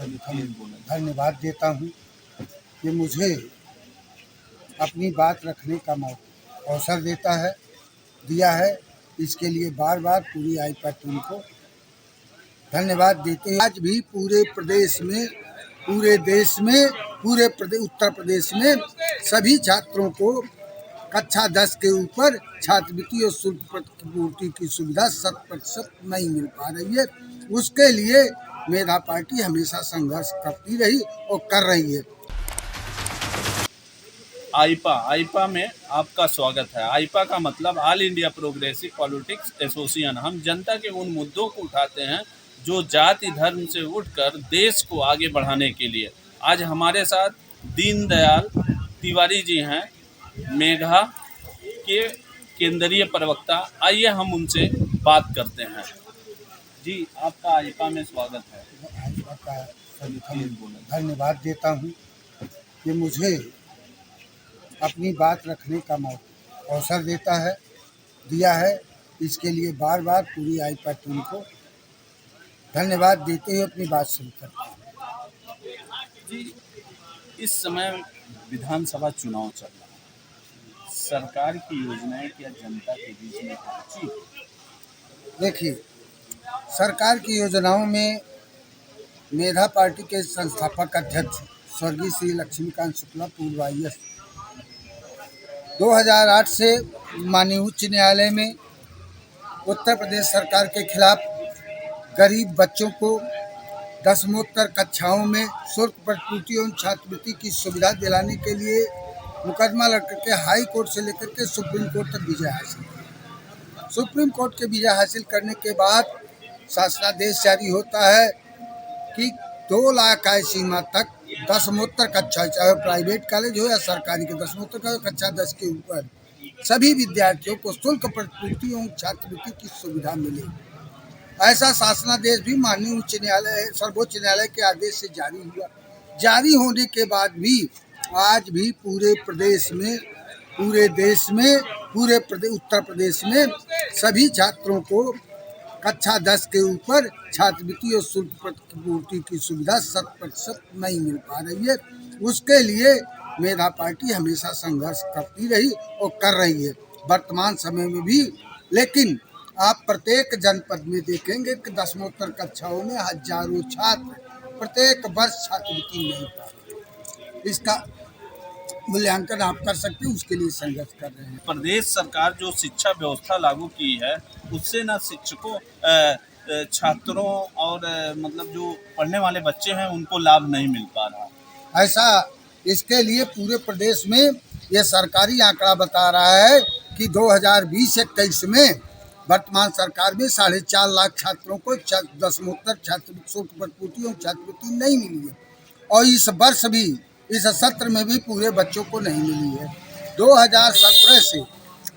धन्यवाद देता हूँ कि मुझे अपनी बात रखने का अवसर दिया है। इसके लिए बार बार पूरी आईपा टीम को धन्यवाद देते हैं। आज भी पूरे प्रदेश में, पूरे देश में, उत्तर प्रदेश में सभी छात्रों को कक्षा 10 के ऊपर छात्रवृत्ति और शुल्क प्रतिपूर्ति की सुविधा 100% नहीं मिल पा रही है। उसके लिए मेधा पार्टी हमेशा संघर्ष करती रही और कर रही है। आईपा में आपका स्वागत है। आईपा का मतलब all India progressive politics association. हम जनता के उन मुद्दों को उठाते हैं जो जाति धर्म से उठकर देश को आगे बढ़ाने के लिए। आज हमारे साथ दीनदयाल तिवारी जी हैं, मेधा के केंद्रीय प्रवक्ता। आइए हम उनसे बात करते हैं। जी, आपका आईपा में स्वागत है। आईपा का धन्यवाद देता हूँ कि मुझे अपनी बात रखने का अवसर दिया है। इसके लिए बार बार पूरी आईपा टीम को धन्यवाद देते हुए अपनी बात शुरू करते हैं। जी, इस समय विधानसभा चुनाव चल रहा है, सरकार की योजनाएं क्या जनता के बीच में पहुंची? देखिए, सरकार की योजनाओं में मेधा पार्टी के संस्थापक अध्यक्ष स्वर्गीय श्री लक्ष्मीकांत शुक्ला पूर्व IAS 2008 से माननीय उच्च न्यायालय में उत्तर प्रदेश सरकार के खिलाफ गरीब बच्चों को दसमोत्तर कक्षाओं में शुल्क प्रतिपूर्ति एवं छात्रवृत्ति की सुविधा दिलाने के लिए मुकदमा लड़ के हाई कोर्ट से लेकर के सुप्रीम कोर्ट तक विजय हासिल की। सुप्रीम कोर्ट के विजय हासिल करने के बाद शासनादेश जारी होता है कि 2 लाख आय सीमा तक दसमोत्तर कक्षा, चाहे प्राइवेट कॉलेज हो या सरकारी के दसमोत्तर का कक्षा 10 के ऊपर सभी विद्यार्थियों को शुल्क प्रतिपूर्ति एवं छात्रवृत्ति की सुविधा मिले। ऐसा शासनादेश भी माननीय उच्च न्यायालय, सर्वोच्च न्यायालय के आदेश से जारी हुआ। जारी होने के बाद भी आज भी पूरे प्रदेश में, पूरे देश में, उत्तर प्रदेश में सभी छात्रों को कक्षा 10 के ऊपर छात्रवृत्ति और शुल्क प्रतिपूर्ति की सुविधा 100% नहीं मिल पा रही है। उसके लिए मेधा पार्टी हमेशा संघर्ष करती रही और कर रही है वर्तमान समय में भी। लेकिन आप प्रत्येक जनपद में देखेंगे कि दसमोत्तर कक्षाओं में हजारों छात्र प्रत्येक वर्ष छात्रवृत्ति नहीं पा रहे। इसका मूल्यांकन आप कर सकते हैं, उसके लिए संघर्ष कर रहे हैं। प्रदेश सरकार जो शिक्षा व्यवस्था लागू की है उससे न शिक्षकों, छात्रों और मतलब जो पढ़ने वाले बच्चे हैं उनको लाभ नहीं मिल पा रहा। ऐसा इसके लिए पूरे प्रदेश में यह सरकारी आंकड़ा बता रहा है कि 2020-21 में वर्तमान सरकार में 4.5 लाख छात्रों को दसमोत्तर छात्रवृत्ति शुल्क प्रतिपूर्ति और छात्रवृत्ति नहीं मिली है। और इस वर्ष भी, इस सत्र में भी पूरे बच्चों को नहीं मिली है। 2017 से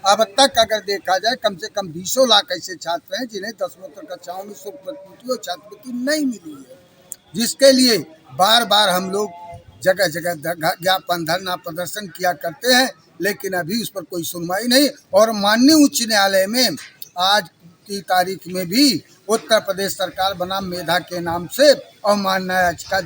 अब तक अगर देखा जाए कम से कम 20 लाख ऐसे छात्र हैं जिन्हें दसमोत्तर कक्षाओं में शुल्क प्रतिपूर्ति और छात्रवृत्ति नहीं मिली है, जिसके लिए बार बार हम लोग जगह जगह ज्ञापन, धरना प्रदर्शन किया करते हैं, लेकिन अभी उस पर कोई सुनवाई नहीं। और माननीय उच्च न्यायालय में आज की तारीख में भी उत्तर प्रदेश सरकार बनाम मेधा के नाम से अवमानना याचिका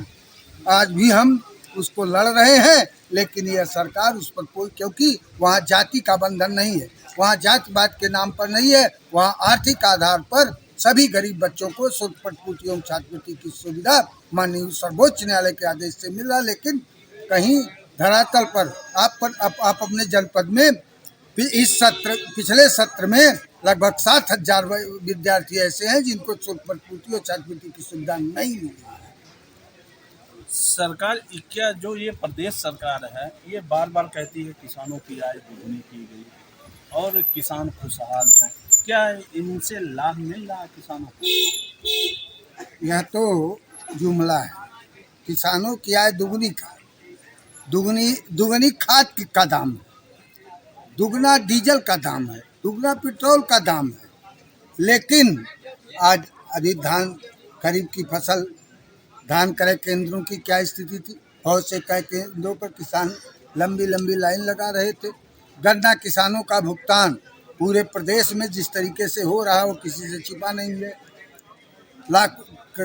आज भी हम उसको लड़ रहे हैं। लेकिन यह सरकार उस पर कोई, क्योंकि वहाँ जाति का बंधन नहीं है, वहाँ जातिवाद के नाम पर नहीं है, वहाँ आर्थिक आधार पर सभी गरीब बच्चों को शुल्क प्रतिपूर्ति एवं छात्रवृत्ति की सुविधा माननीय सर्वोच्च न्यायालय के आदेश से मिल रहा। लेकिन कहीं धरातल पर आप अपने जनपद में पिछले सत्र में लगभग 7,000 विद्यार्थी ऐसे हैं जिनको शुल्क प्रतिपूर्ति और छात्रवृत्ति की सुविधा नहीं मिली है। सरकार क्या, जो ये प्रदेश सरकार है, ये बार बार कहती है किसानों की आय दोगुनी की गई और किसान खुशहाल हैं। क्या इनसे लाभ मिल रहा है किसानों को? यह तो जुमला है। किसानों की आय दुगनी खाद का दाम है, दुगना डीजल का दाम है, दुगना पेट्रोल का दाम है। लेकिन आज अभी धान खरीफ की फसल, धान क्रय केंद्रों की क्या स्थिति थी? बहुत से क्रय केंद्रों पर किसान लंबी लंबी लाइन लगा रहे थे। गन्ना किसानों का भुगतान पूरे प्रदेश में जिस तरीके से हो रहा है वो किसी से छिपा नहीं है।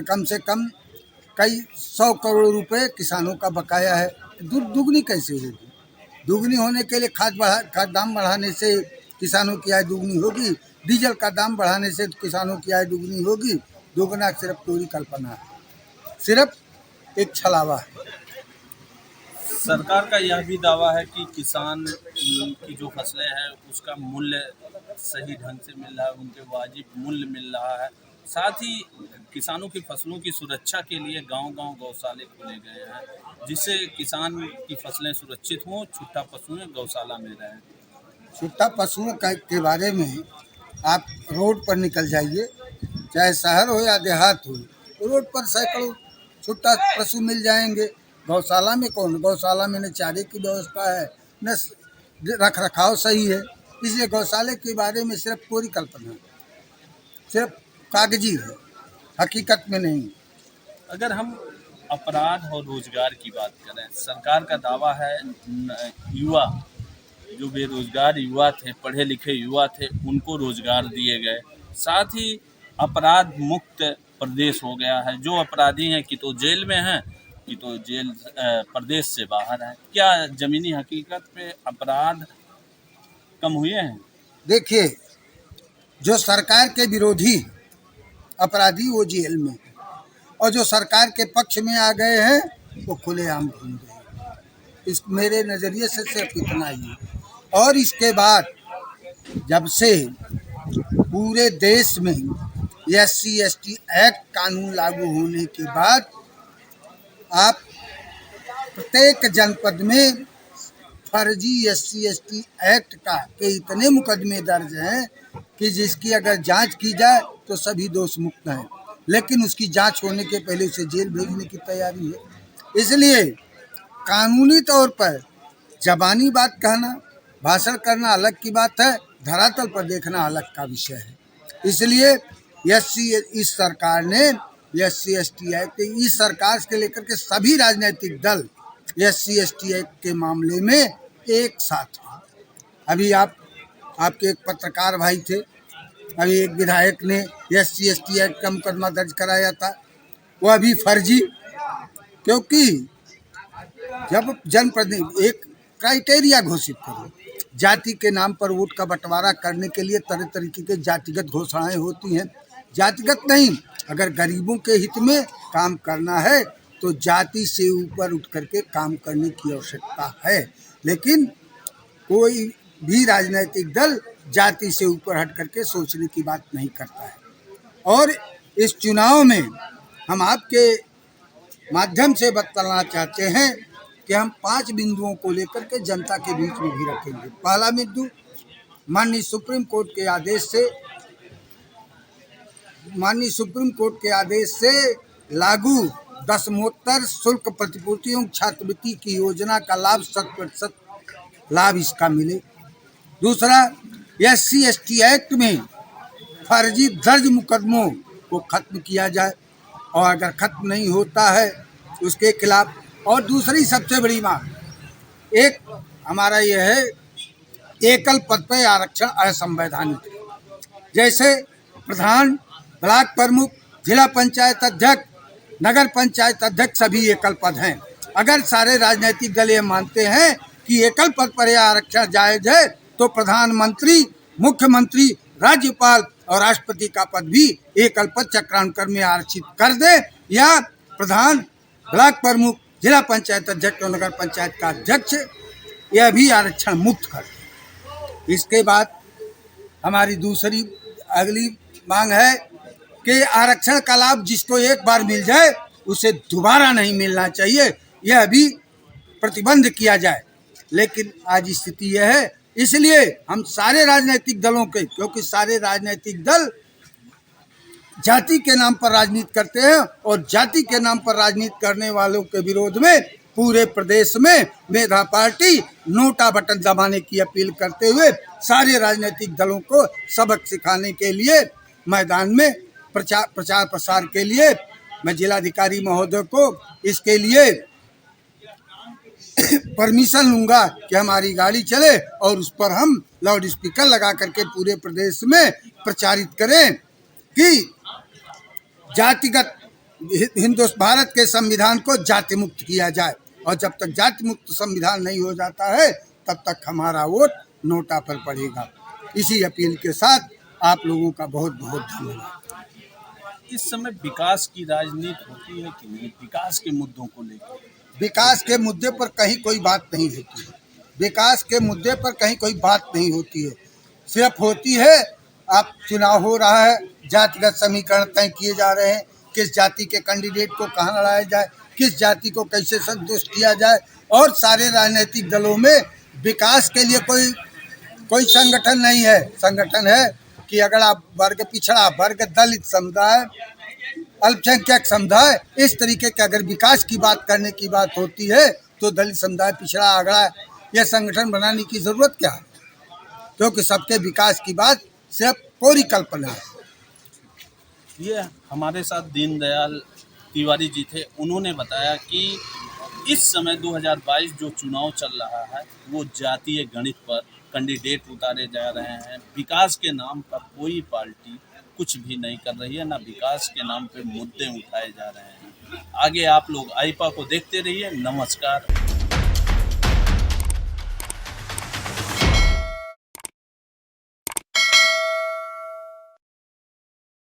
कम से कम कई 100 करोड़ रुपए किसानों का बकाया है। दुगनी कैसे होगी? दुगनी होने के लिए खाद दाम बढ़ाने से किसानों की आय दुगनी होगी, डीजल का दाम बढ़ाने से किसानों की आय दुगनी होगी। दोगुना सिर्फ पूरी कल्पना है, सिर्फ एक छलावा है। सरकार का यह भी दावा है कि किसान की जो फसलें हैं उसका मूल्य सही ढंग से मिल रहा है, उनके वाजिब मूल्य मिल रहा है। साथ ही किसानों की फसलों की सुरक्षा के लिए गांव-गांव गौशाले खोले गए हैं, जिससे किसान की फसलें सुरक्षित हों, छुट्टा पशुएं गौशाला में रहें। छुट्टा पशुओं के बारे में आप रोड पर निकल जाइए, चाहे शहर हो या देहात हो, रोड पर सैकड़ों छुट्टा पशु मिल जाएंगे। गौशाला में कौन? गौशाला में न चारे की व्यवस्था है, न रख रखाव सही है। इसलिए गौशाले के बारे में सिर्फ पूरी कल्पना है, सिर्फ कागजी है, हकीकत में नहीं। अगर हम अपराध और रोजगार की बात करें, सरकार का दावा है युवा जो बेरोजगार युवा थे, पढ़े लिखे युवा थे, उनको रोजगार दिए गए। साथ ही अपराध मुक्त प्रदेश हो गया है। जो अपराधी हैं कि तो जेल में हैं कि तो जेल प्रदेश से बाहर हैं। क्या जमीनी हकीकत पे अपराध कम हुए हैं? देखिए, जो सरकार के विरोधी अपराधी वो जेल में, और जो सरकार के पक्ष में आ गए हैं वो खुलेआम घूम रहे हैं। इस मेरे नज़रिए से सिर्फ इतना ही है। और इसके बाद जब से पूरे देश में SC/ST एक्ट कानून लागू होने के बाद आप प्रत्येक जनपद में फर्जी SC/ST एक्ट के इतने मुकदमे दर्ज हैं कि जिसकी अगर जांच की जाए तो सभी दोष मुक्त हैं, लेकिन उसकी जांच होने के पहले उसे जेल भेजने की तैयारी है। इसलिए कानूनी तौर पर जबानी बात कहना, भाषण करना अलग की बात है, धरातल पर देखना अलग का विषय है। इसलिए इस सरकार ने SC/ST एक्ट, इस सरकार से लेकर के सभी राजनीतिक दल SC/ST एक्ट के मामले में एक साथ हैं। अभी आपके एक पत्रकार भाई थे, अभी एक विधायक ने SC/ST एक्ट का मुकदमा दर्ज कराया था, वह भी फर्जी। क्योंकि जब जनप्रतिनिधि एक क्राइटेरिया घोषित करो, जाति के नाम पर वोट का बंटवारा करने के लिए तरह तरीके के जातिगत घोषणाएं होती हैं। जातिगत नहीं, अगर गरीबों के हित में काम करना है तो जाति से ऊपर उठ करके काम करने की आवश्यकता है। लेकिन कोई भी राजनीतिक दल जाति से ऊपर हट करके सोचने की बात नहीं करता है। और इस चुनाव में हम आपके माध्यम से बताना चाहते हैं कि हम 5 बिंदुओं को लेकर के जनता के बीच में भी रखेंगे। पहला बिंदु, माननीय सुप्रीम कोर्ट के आदेश से लागू दसमोत्तर शुल्क प्रतिपूर्तियों छात्रवृत्ति की योजना का लाभ 100% लाभ इसका मिले। दूसरा, SC/ST एक्ट में फर्जी दर्ज मुकदमों को खत्म किया जाए, और अगर खत्म नहीं होता है उसके खिलाफ। और दूसरी सबसे बड़ी मांग एक हमारा यह है, एकल पद पर आरक्षण असंवैधानिक है। जैसे प्रधान, ब्लॉक प्रमुख, जिला पंचायत अध्यक्ष, नगर पंचायत अध्यक्ष सभी एकल पद हैं। अगर सारे राजनीतिक दल ये मानते हैं कि एकल पद पर यह आरक्षण जायज है तो प्रधानमंत्री, मुख्यमंत्री, राज्यपाल और राष्ट्रपति का पद भी एकल पद चक्रांकर में आरक्षित कर दे, या प्रधान, ब्लॉक प्रमुख, जिला पंचायत अध्यक्ष और नगर पंचायत का अध्यक्ष यह भी आरक्षण मुक्त कर। इसके बाद हमारी दूसरी अगली मांग है कि आरक्षण का लाभ जिसको एक बार मिल जाए उसे दोबारा नहीं मिलना चाहिए, यह भी प्रतिबंध किया जाए। लेकिन आज स्थिति यह है, इसलिए हम सारे राजनीतिक दलों के, क्योंकि सारे राजनीतिक दल जाति के नाम पर राजनीति करते हैं, और जाति के नाम पर राजनीति करने वालों के विरोध में पूरे प्रदेश में मेधा पार्टी नोटा बटन दबाने की अपील करते हुए सारे राजनीतिक दलों को सबक सिखाने के लिए मैदान में प्रचार प्रसार के लिए मैं जिलाधिकारी महोदय को इसके लिए परमिशन लूँगा कि हमारी गाड़ी चले और उस पर हम लाउड स्पीकर लगा करके पूरे प्रदेश में प्रचारित करें कि जातिगत भारत के संविधान को जाति मुक्त किया जाए, और जब तक जाति मुक्त संविधान नहीं हो जाता है तब तक हमारा वोट नोटा पर पड़ेगा। इसी अपील के साथ आप लोगों का बहुत बहुत धन्यवाद। इस समय विकास की राजनीति होती है कि नहीं, विकास के मुद्दों को लेकर? विकास के मुद्दे पर कहीं कोई बात नहीं होती है। विकास के मुद्दे पर कहीं कोई बात नहीं होती है। सिर्फ होती है, अब चुनाव हो रहा है, जातिगत समीकरण तय किए जा रहे हैं, किस जाति के कैंडिडेट को कहाँ लड़ाया जाए, किस जाति को कैसे संतुष्ट किया जाए। और सारे राजनीतिक दलों में विकास के लिए कोई संगठन नहीं है। संगठन है कि अगर आप वर्ग, पिछड़ा वर्ग, दलित समुदाय, अल्पसंख्यक समुदाय, इस तरीके के अगर विकास की बात करने की बात होती है तो दलित समुदाय, पिछड़ा, अगड़ा, यह संगठन बनाने की ज़रूरत क्या है? क्योंकि सबके विकास की बात सिर्फ पूरी कल्पना है। ये हमारे साथ दीनदयाल तिवारी जी थे। उन्होंने बताया कि इस समय 2022 जो चुनाव चल रहा है वो जातीय गणित पर कैंडिडेट उतारे जा रहे हैं। विकास के नाम पर कोई पार्टी कुछ भी नहीं कर रही है, ना विकास के नाम पे मुद्दे उठाए जा रहे हैं। आगे आप लोग आईपा को देखते रहिए। नमस्कार।